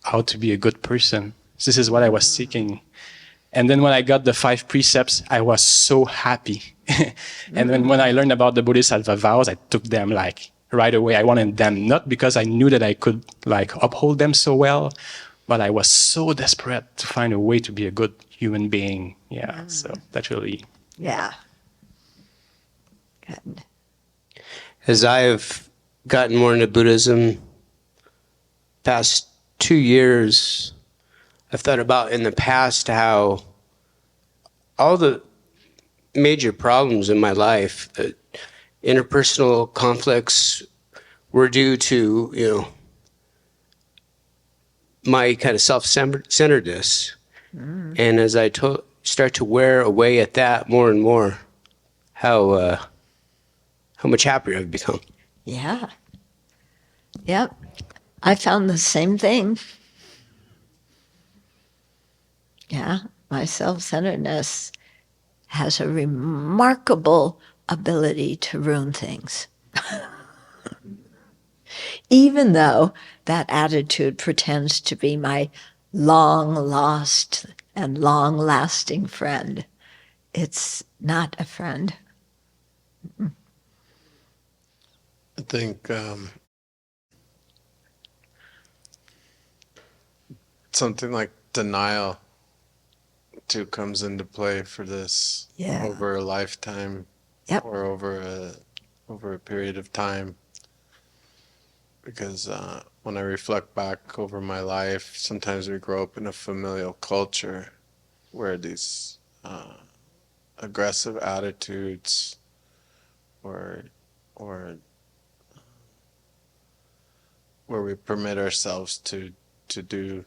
how to be a good person. This is what I was seeking. And then when I got the 5 precepts, I was so happy. And then when I learned about the Buddhist alpha vows, I took them right away. I wanted them, not because I knew that I could like uphold them so well, but I was so desperate to find a way to be a good human being. Yeah, so that's really... Yeah. Good. As I've gotten more into Buddhism, past 2 years, I've thought about in the past how all the major problems in my life, interpersonal conflicts, were due to, my kind of self-centeredness. And as I start to wear away at that more and more, how much happier I've become. Yeah. Yep. I found the same thing. Yeah. My self-centeredness has a remarkable ability to ruin things. Even though that attitude pretends to be my long-lost and long-lasting friend, it's not a friend. I think something like denial too comes into play for this over a lifetime or over a period of time. Because when I reflect back over my life, sometimes we grow up in a familial culture where these aggressive attitudes or where we permit ourselves to do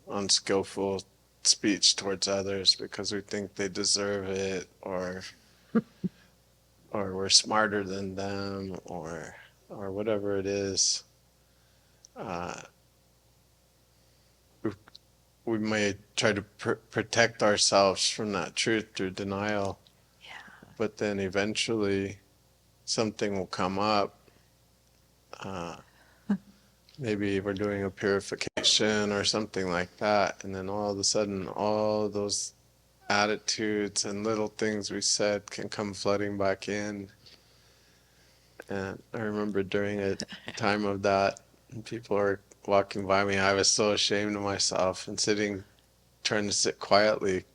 unskillful speech towards others because we think they deserve it, or we're smarter than them, or whatever it is. We may try to protect ourselves from that truth through denial, but then eventually something will come up. Maybe we're doing a purification or something like that, and then all of a sudden all of those attitudes and little things we said can come flooding back in. And I remember during a time of that, and people were walking by me, I was so ashamed of myself and trying to sit quietly.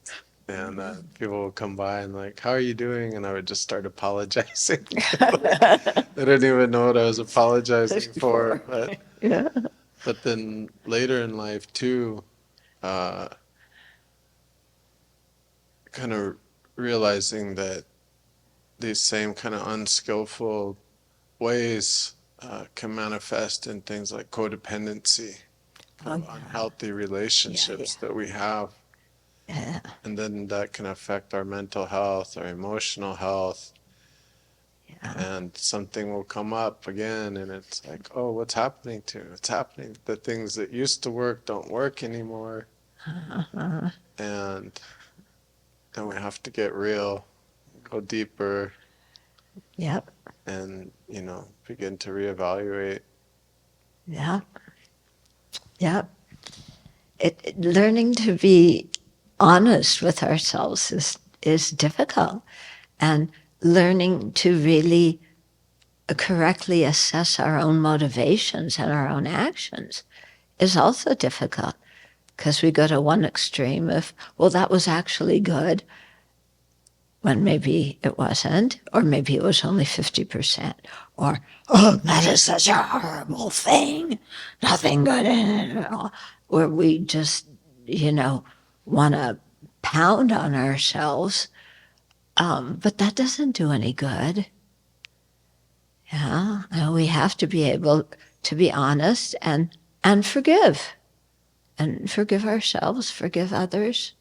And people would come by and like, how are you doing? And I would just start apologizing. I didn't even know what I was apologizing for. But then later in life too, kind of realizing that these same kind of unskillful ways can manifest in things like codependency, unhealthy relationships that we have. And then that can affect our mental health, our emotional health. And something will come up again, and it's like, oh, what's happening to me? What's happening? The things that used to work don't work anymore. And then we have to get real, go deeper. And, begin to reevaluate. Learning to be honest with ourselves is difficult, and learning to really correctly assess our own motivations and our own actions is also difficult, because we go to one extreme of, well, that was actually good, when maybe it wasn't, or maybe it was only 50%, or, oh, that is such a horrible thing, nothing good in it at all, where we just, want to pound on ourselves, but that doesn't do any good. And we have to be able to be honest and forgive ourselves, forgive others.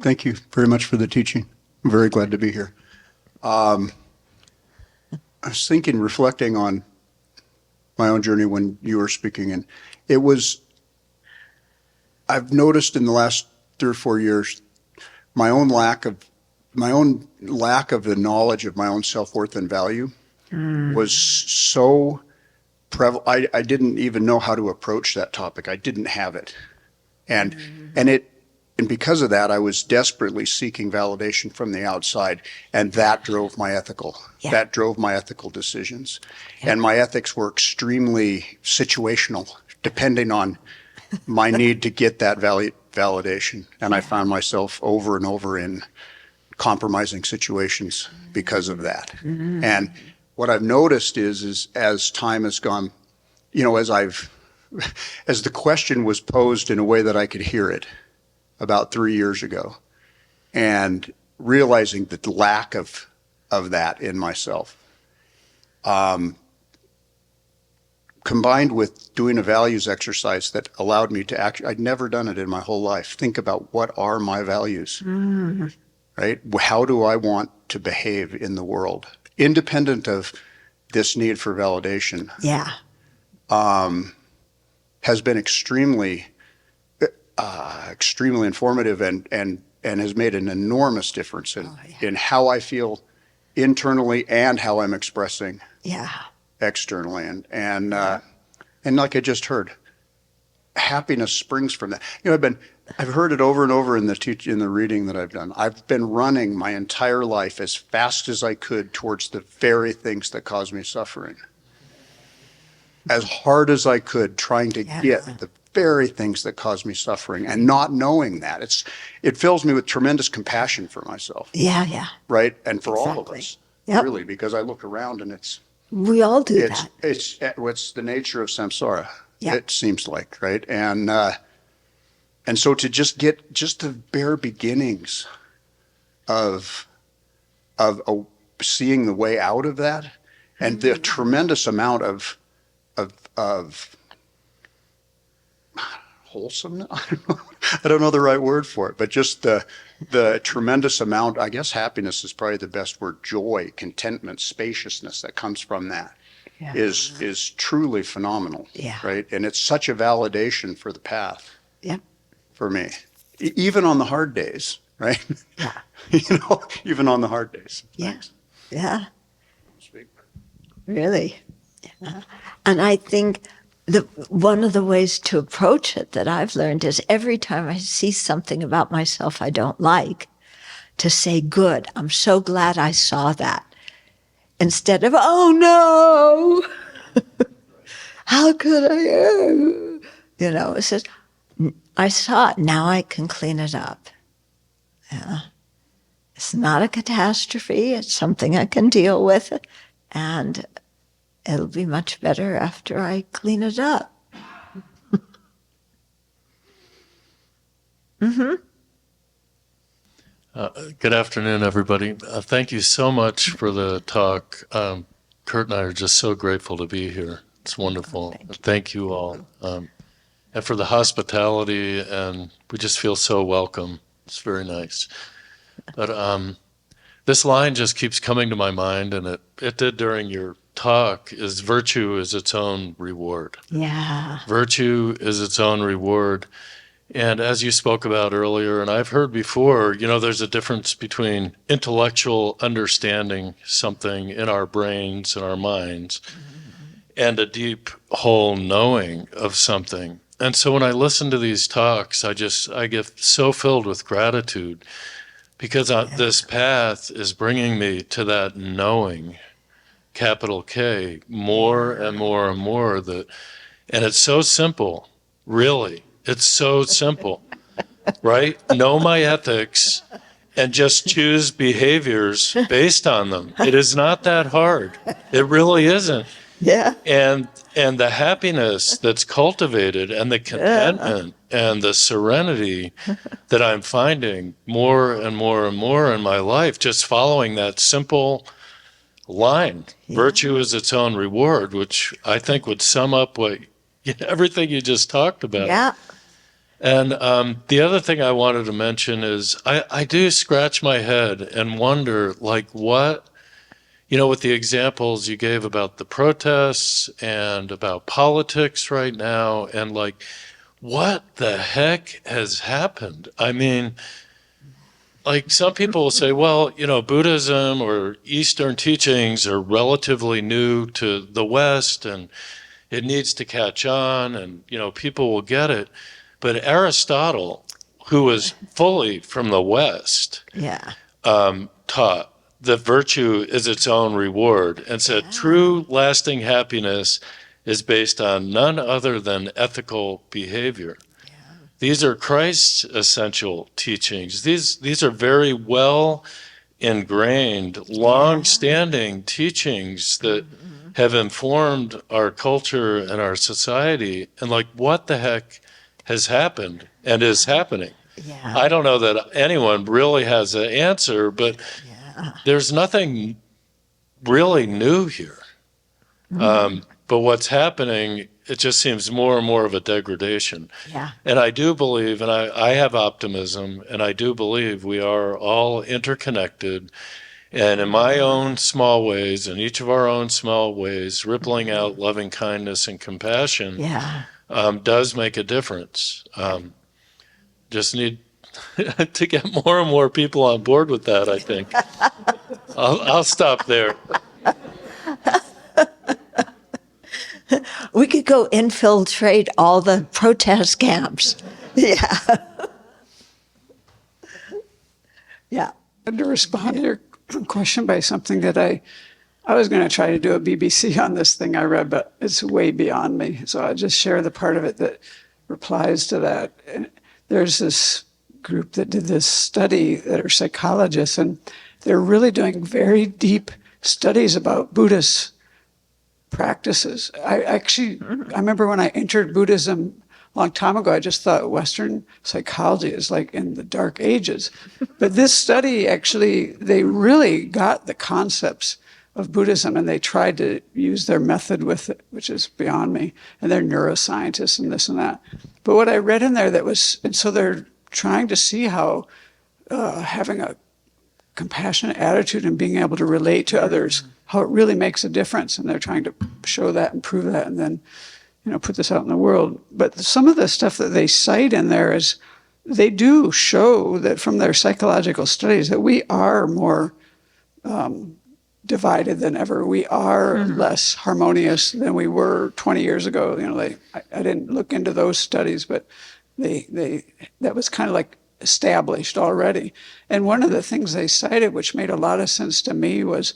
Thank you very much for the teaching. I'm very glad to be here. I was thinking, reflecting on my own journey when you were speaking, and I've noticed in the last 3 or 4 years, my own lack of the knowledge of my own self-worth and value was so prevalent. I didn't even know how to approach that topic. I didn't have it. And and because of that, I was desperately seeking validation from the outside, and that drove my ethical decisions. Yeah. And my ethics were extremely situational, depending on my need to get that validation. And I found myself over and over in compromising situations because of that. And what I've noticed is as time has gone, as the question was posed in a way that I could hear it about 3 years ago, and realizing the lack of that in myself, combined with doing a values exercise that allowed me to actually, I'd never done it in my whole life, think about what are my values, right? How do I want to behave in the world, independent of this need for validation? Yeah. Has been extremely informative and has made an enormous difference in how I feel internally and how I'm expressing externally. And like I just heard, happiness springs from that. I've heard it over and over in the reading that I've done. I've been running my entire life as fast as I could towards the very things that cause me suffering. As hard as I could, trying to get the very things that cause me suffering, and not knowing that. It fills me with tremendous compassion for myself. Yeah. Right? And for all of us. Yep. Really, because I look around and We all do that. it's the nature of samsara. Yep. It seems like, right? And so to just get just the bare beginnings of seeing the way out of that, and the tremendous amount of wholesome, I don't know the right word for it, but just the tremendous amount, I guess happiness is probably the best word, joy, contentment, spaciousness that comes from that is truly phenomenal. Yeah. Right? And it's such a validation for the path. Yep. For me. Even on the hard days, right? Yeah. Even on the hard days. Yeah. Thanks. Yeah. Really. Yeah. And I think one of the ways to approach it that I've learned is every time I see something about myself I don't like, to say, good, I'm so glad I saw that. Instead of, oh no, how could I? It says, I saw it, now I can clean it up. Yeah. It's not a catastrophe, it's something I can deal with, and it'll be much better after I clean it up. Good afternoon, everybody. Thank you so much for the talk. Kurt and I are just so grateful to be here. It's wonderful. Thank you all. And for the hospitality, and we just feel so welcome. It's very nice. But this line just keeps coming to my mind, and it did during your talk, is virtue is its own reward. Yeah. Virtue is its own reward. And as you spoke about earlier, and I've heard before, there's a difference between intellectual understanding something in our brains and our minds and a deep, whole knowing of something. And so when I listen to these talks, I get so filled with gratitude because this path is bringing me to that knowing, capital K, more and more and more. And it's so simple, really. It's so simple, right? Know my ethics and just choose behaviors based on them. It is not that hard. It really isn't. Yeah. And the happiness that's cultivated and the contentment and the serenity that I'm finding more and more and more in my life, just following that simple line, virtue is its own reward, which I think would sum up everything you just talked about. Yeah. And the other thing I wanted to mention is I do scratch my head and wonder, what, with the examples you gave about the protests and about politics right now, and what the heck has happened? I mean, some people will say, well, Buddhism or Eastern teachings are relatively new to the West and it needs to catch on and, people will get it. But Aristotle who was fully from the West, Yeah. taught that virtue is its own reward and said true lasting happiness is based on none other than ethical behavior. These are Christ's essential teachings. These are very well ingrained, long-standing teachings that have informed our culture and our society. And like, what the heck has happened and is happening? Yeah. I don't know that anyone really has an answer, but there's nothing really new here. But what's happening, it just seems more and more of a degradation. Yeah. And I do believe, and I have optimism, and I do believe we are all interconnected. And in my own small ways, in each of our own small ways, rippling out loving kindness and compassion does make a difference. Just need to get more and more people on board with that, I think. I'll stop there. We could go infiltrate all the protest camps. Yeah. Yeah. To respond to your question by something that I was going to try to do a BBC on this thing I read, but it's way beyond me. So I'll just share the part of it that replies to that. And there's this group that did this study that are psychologists, and they're really doing very deep studies about Buddhist practices. I remember when I entered Buddhism a long time ago, I just thought Western psychology is like in the Dark Ages. But this study actually, they really got the concepts of Buddhism and they tried to use their method with it, which is beyond me. And they're neuroscientists and this and that. But what I read in there and so they're trying to see how having a compassionate attitude and being able to relate to others, how it really makes a difference. And they're trying to show that and prove that and then, put this out in the world. But some of the stuff that they cite in there is they do show that from their psychological studies that we are more divided than ever. We are less harmonious than we were 20 years ago. I didn't look into those studies, but that was kind of like established already. And one of the things they cited, which made a lot of sense to me, was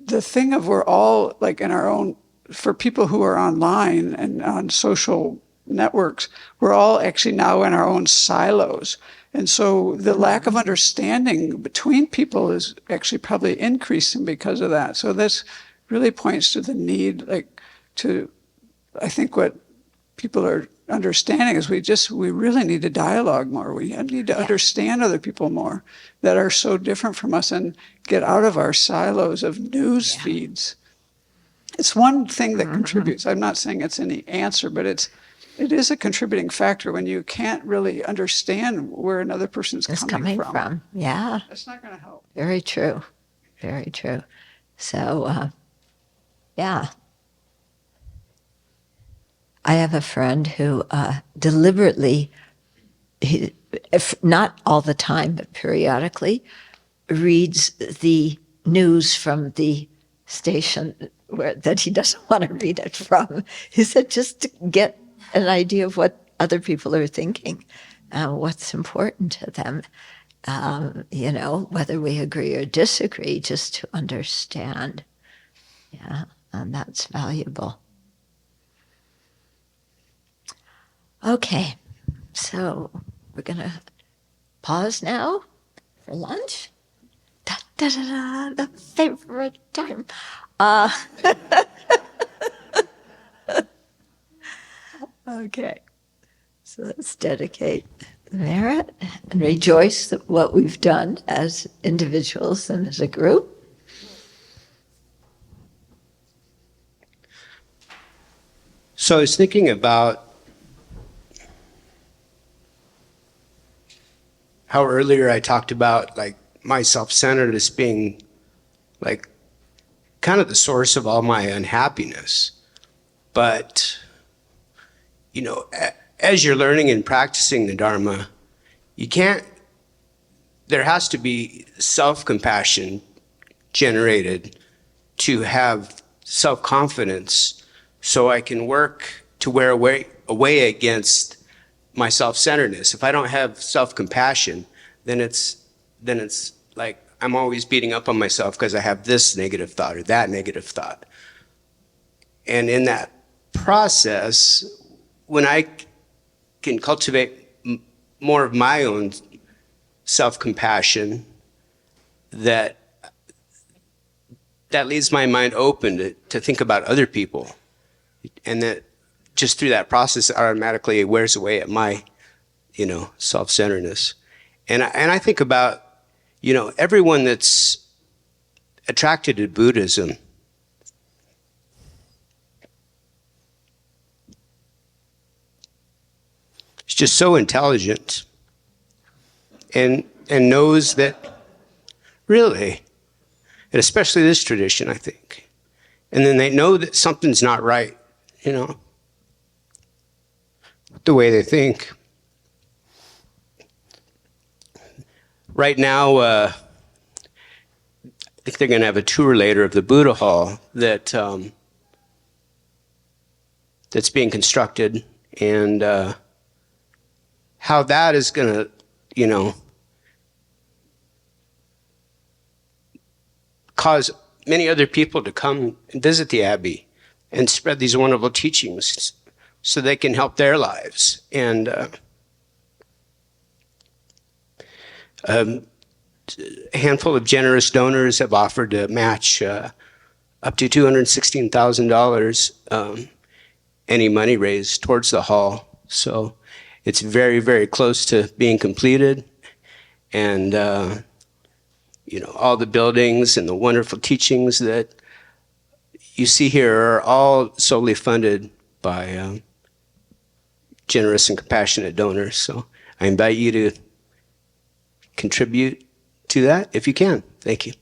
the thing of we're all like in our own, for people who are online and on social networks, we're all actually now in our own silos. And so the lack of understanding between people is actually probably increasing because of that. So this really points to the need, I think what people are understanding is we really need to dialogue more. We need to understand other people more that are so different from us and get out of our silos of news feeds. It's one thing that contributes. I'm not saying it's any answer, but it is a contributing factor when you can't really understand where another person's coming from. Yeah. That's not going to help. Very true. Very true. So, yeah. I have a friend who deliberately, if not all the time, but periodically, reads the news from the station that he doesn't want to read it from. He said just to get an idea of what other people are thinking, what's important to them, whether we agree or disagree, just to understand. Yeah, and that's valuable. Okay, so we're going to pause now for lunch. Da, da, da, da, the favorite time. Okay, so let's dedicate the merit and rejoice at what we've done as individuals and as a group. So I was thinking about how earlier I talked about like my self-centeredness being like kind of the source of all my unhappiness. But, as you're learning and practicing the Dharma, there has to be self-compassion generated to have self-confidence so I can work to wear away against my self-centeredness. If I don't have self-compassion, then it's like I'm always beating up on myself because I have this negative thought or that negative thought. And in that process, when I can cultivate more of my own self-compassion, that leaves my mind open to think about other people. And that just through that process, it automatically wears away at my, self-centeredness. And I think about, everyone that's attracted to Buddhism, is just so intelligent and knows that, really, and especially this tradition, I think. And then they know that something's not right, the way they think. Right now, I think they're going to have a tour later of the Buddha Hall that's being constructed, and how that is going to, cause many other people to come and visit the Abbey and spread these wonderful teachings so they can help their lives. And a handful of generous donors have offered to match up to $216,000 any money raised towards the hall. So it's very, very close to being completed. And all the buildings and the wonderful teachings that you see here are all solely funded by generous and compassionate donors. So I invite you to contribute to that if you can. Thank you.